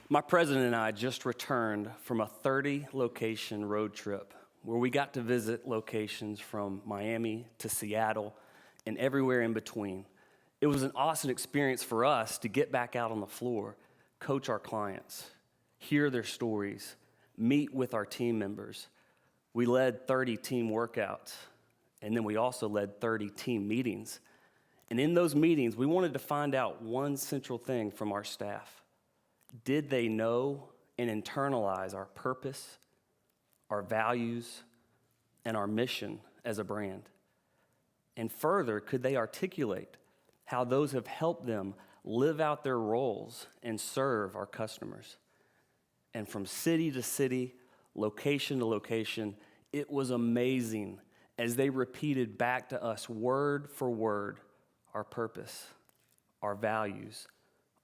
My president and I just returned from a 30-location road trip where we got to visit locations from Miami to Seattle and everywhere in between. It was an awesome experience for us to get back out on the floor, coach our clients, hear their stories, meet with our team members. We led 30 team workouts, and then we also led 30 team meetings. And in those meetings, we wanted to find out one central thing from our staff. Did they know and internalize our purpose, our values, and our mission as a brand? And further, could they articulate how those have helped them live out their roles and serve our customers? And from city to city, location to location, it was amazing as they repeated back to us word for word our purpose, our values,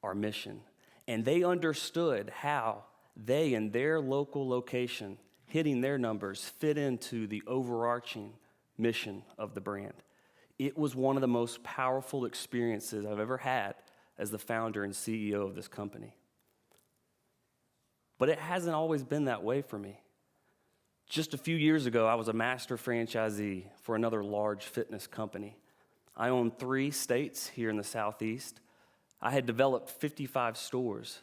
our mission. And they understood how they and their local location, hitting their numbers, fit into the overarching mission of the brand. It was one of the most powerful experiences I've ever had as the founder and CEO of this company. But it hasn't always been that way for me. Just a few years ago, I was a master franchisee for another large fitness company. I owned 3 states here in the Southeast. I had developed 55 stores,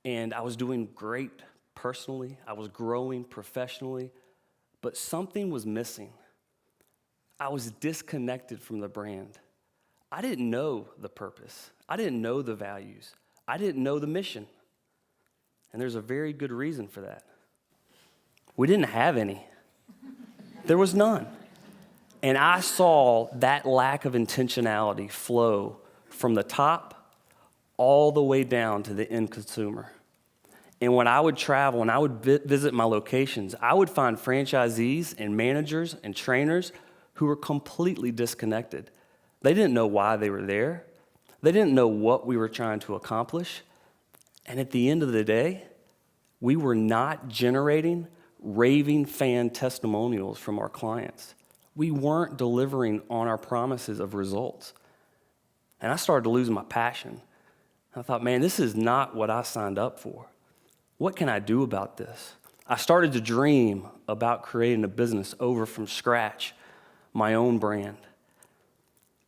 and I was doing great personally. I was growing professionally, but something was missing. I was disconnected from the brand. I didn't know the purpose. I didn't know the values. I didn't know the mission. And there's a very good reason for that. We didn't have any. There was none. And I saw that lack of intentionality flow from the top all the way down to the end consumer. And when I would travel and I would visit my locations, I would find franchisees and managers and trainers who were completely disconnected. They didn't know why they were there. They didn't know what we were trying to accomplish. And at the end of the day, we were not generating raving fan testimonials from our clients. We weren't delivering on our promises of results. And I started to lose my passion. I thought, man, this is not what I signed up for. What can I do about this? I started to dream about creating a business over from scratch, my own brand.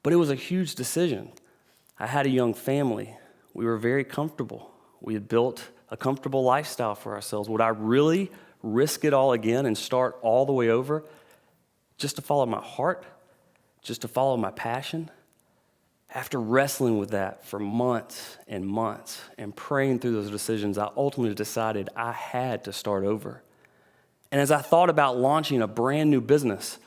But it was a huge decision. I had a young family. We were very comfortable. We had built a comfortable lifestyle for ourselves. Would I really risk it all again and start all the way over just to follow my heart, just to follow my passion? After wrestling with that for months and months and praying through those decisions, I ultimately decided I had to start over. And as I thought about launching a brand new business,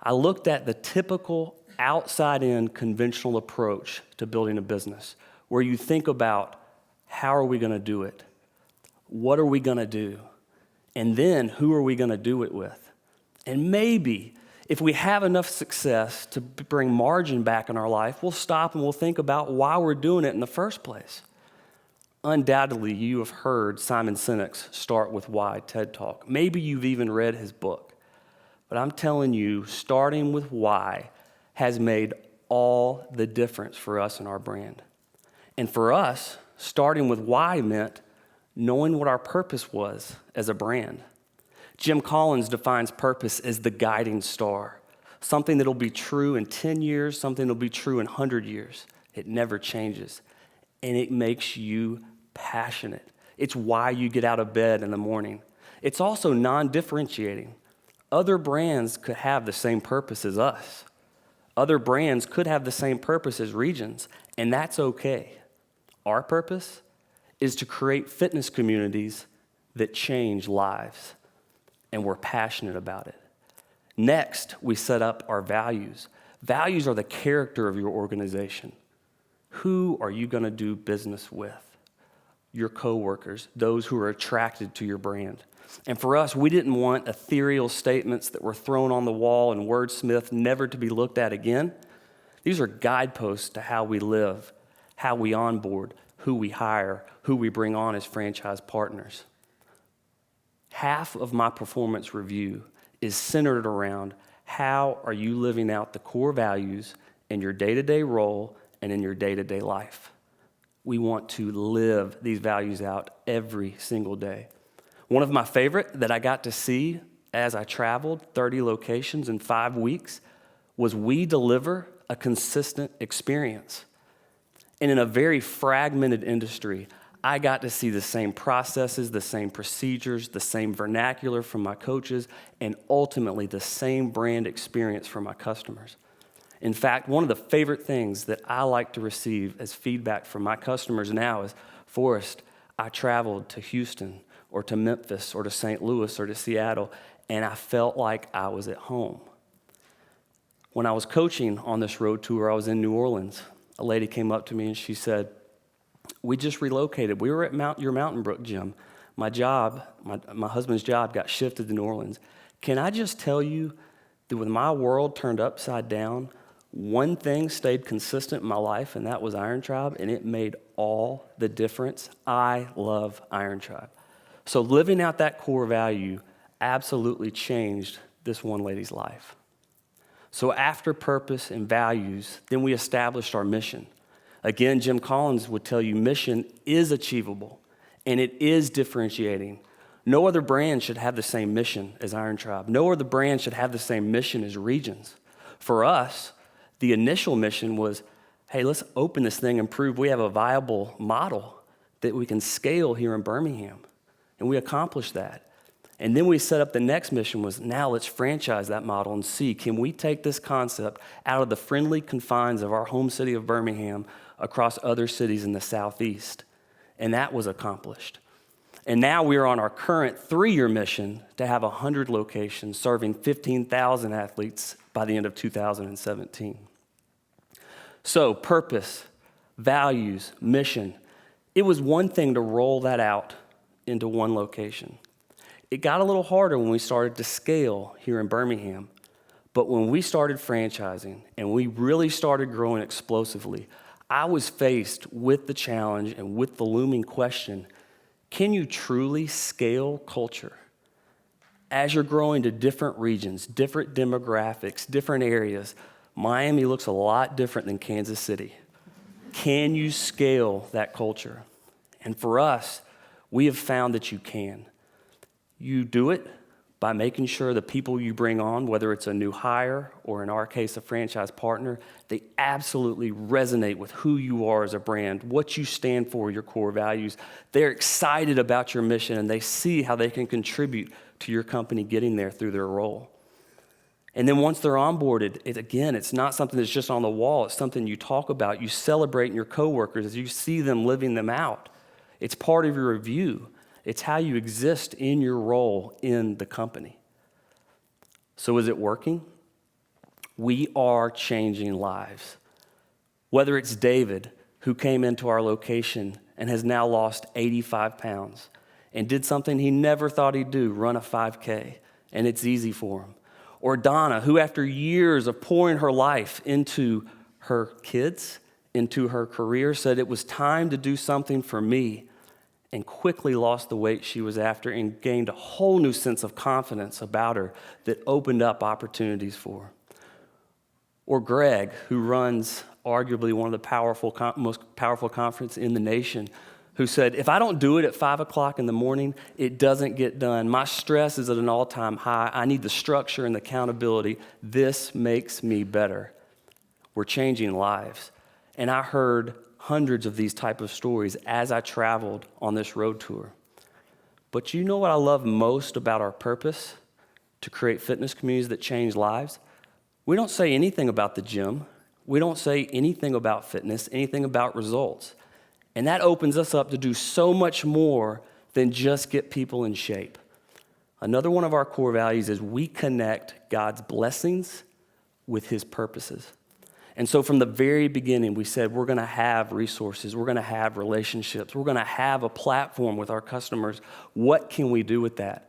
I looked at the typical outside-in conventional approach to building a business, where you think about how are we going to do it? What are we going to do? And then who are we going to do it with? And maybe if we have enough success to bring margin back in our life, we'll stop and we'll think about why we're doing it in the first place. Undoubtedly, you have heard Simon Sinek's Start With Why TED Talk. Maybe you've even read his book. But I'm telling you, starting with why has made all the difference for us and our brand. And for us, starting with why meant knowing what our purpose was as a brand. Jim Collins defines purpose as the guiding star, something that'll be true in 10 years, something that'll be true in 100 years. It never changes, and it makes you passionate. It's why you get out of bed in the morning. It's also non-differentiating. Other brands could have the same purpose as us. Other brands could have the same purpose as Regions, and that's okay. Our purpose is to create fitness communities that change lives. And we're passionate about it. Next, we set up our values. Values are the character of your organization. Who are you going to do business with? Your coworkers, those who are attracted to your brand. And for us, we didn't want ethereal statements that were thrown on the wall and wordsmithed, never to be looked at again. These are guideposts to how we live, how we onboard, who we hire, who we bring on as franchise partners. Half of my performance review is centered around how are you living out the core values in your day-to-day role and in your day-to-day life. We want to live these values out every single day. One of my favorite that I got to see as I traveled 30 locations in 5 weeks was we deliver a consistent experience. And in a very fragmented industry, I got to see the same processes, the same procedures, the same vernacular from my coaches, and ultimately the same brand experience from my customers. In fact, one of the favorite things that I like to receive as feedback from my customers now is, Forrest, I traveled to Houston or to Memphis or to St. Louis or to Seattle, and I felt like I was at home. When I was coaching on this road tour, I was in New Orleans. A lady came up to me and she said, we just relocated. We were at your Mountain Brook gym. My husband's job got shifted to New Orleans. Can I just tell you that when my world turned upside down, one thing stayed consistent in my life, and that was Iron Tribe, and it made all the difference. I love Iron Tribe. So living out that core value absolutely changed this one lady's life. So after purpose and values, then we established our mission. Again, Jim Collins would tell you mission is achievable, and it is differentiating. No other brand should have the same mission as Iron Tribe. No other brand should have the same mission as Regions. For us, the initial mission was, hey, let's open this thing and prove we have a viable model that we can scale here in Birmingham. And we accomplished that. And then we set up the next mission was, now let's franchise that model and see, can we take this concept out of the friendly confines of our home city of Birmingham across other cities in the Southeast? And that was accomplished. And now we are on our current 3-year mission to have 100 locations serving 15,000 athletes by the end of 2017. So purpose, values, mission. It was one thing to roll that out into one location. It got a little harder when we started to scale here in Birmingham. But when we started franchising and we really started growing explosively, I was faced with the challenge and with the looming question, can you truly scale culture? As you're growing to different regions, different demographics, different areas, Miami looks a lot different than Kansas City. Can you scale that culture? And for us, we have found that you can. You do it by making sure the people you bring on, whether it's a new hire or in our case, a franchise partner, they absolutely resonate with who you are as a brand, what you stand for, your core values. They're excited about your mission and they see how they can contribute to your company getting there through their role. And then once they're onboarded, it's not something that's just on the wall. It's something you talk about. You celebrate in your coworkers as you see them living them out. It's part of your review. It's how you exist in your role in the company. So is it working? We are changing lives. Whether it's David, who came into our location and has now lost 85 pounds and did something he never thought he'd do, run a 5K, and it's easy for him. Or Donna, who after years of pouring her life into her kids, into her career, said it was time to do something for me, and quickly lost the weight she was after and gained a whole new sense of confidence about her that opened up opportunities for her. Or Greg, who runs arguably one of the most powerful conferences in the nation, who said, if I don't do it at 5 o'clock in the morning, it doesn't get done. My stress is at an all-time high. I need the structure and the accountability. This makes me better. We're changing lives. And I heard hundreds of these type of stories as I traveled on this road tour. But you know what I love most about our purpose? To create fitness communities that change lives? We don't say anything about the gym. We don't say anything about fitness, anything about results. And that opens us up to do so much more than just get people in shape. Another one of our core values is we connect God's blessings with his purposes. And so from the very beginning, we said we're going to have resources, we're going to have relationships, we're going to have a platform with our customers. What can we do with that?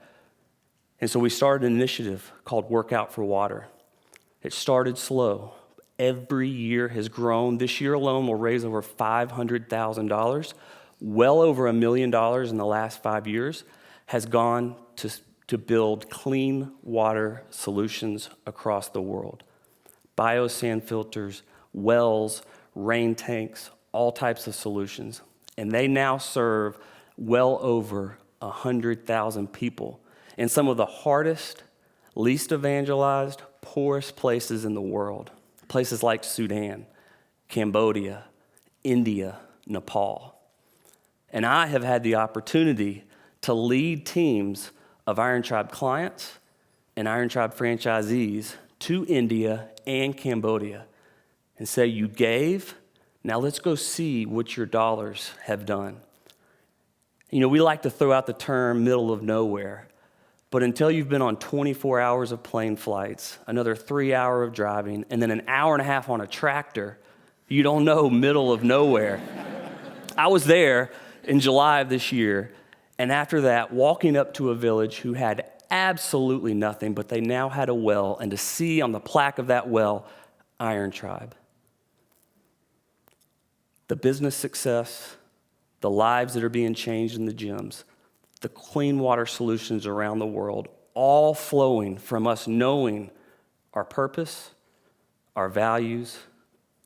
And so we started an initiative called Workout for Water. It started slow. Every year has grown. This year alone, we'll raise over $500,000. Well over $1 million in the last 5 years has gone to build clean water solutions across the world. Biosand filters, wells, rain tanks, all types of solutions. and they now serve well over 100,000 people in some of the hardest, least evangelized, poorest places in the world. Places like Sudan, Cambodia, India, Nepal. And I have had the opportunity to lead teams of Iron Tribe clients and Iron Tribe franchisees to India and Cambodia and say, you gave, now let's go see what your dollars have done. You know, we like to throw out the term middle of nowhere, but until you've been on 24 hours of plane flights, another 3 hours of driving, and then an hour and a half on a tractor, you don't know middle of nowhere. I was there in July of this year, and after that, walking up to a village who had absolutely nothing, but they now had a well, and to see on the plaque of that well, Iron Tribe. The business success, the lives that are being changed in the gyms, the clean water solutions around the world, all flowing from us knowing our purpose, our values,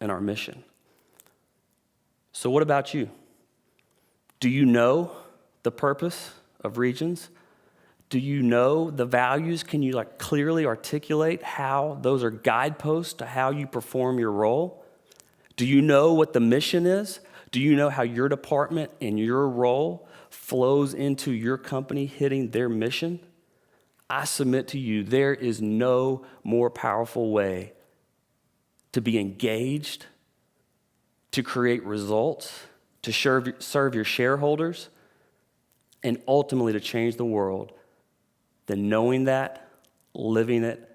and our mission. So what about you? Do you know the purpose of Regions? Do you know the values? Can you clearly articulate how those are guideposts to how you perform your role? Do you know what the mission is? Do you know how your department and your role flows into your company hitting their mission? I submit to you, there is no more powerful way to be engaged, to create results, to serve your shareholders, and ultimately to change the world than knowing that, living it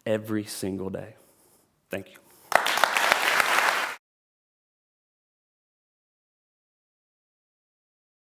every single day. Thank you.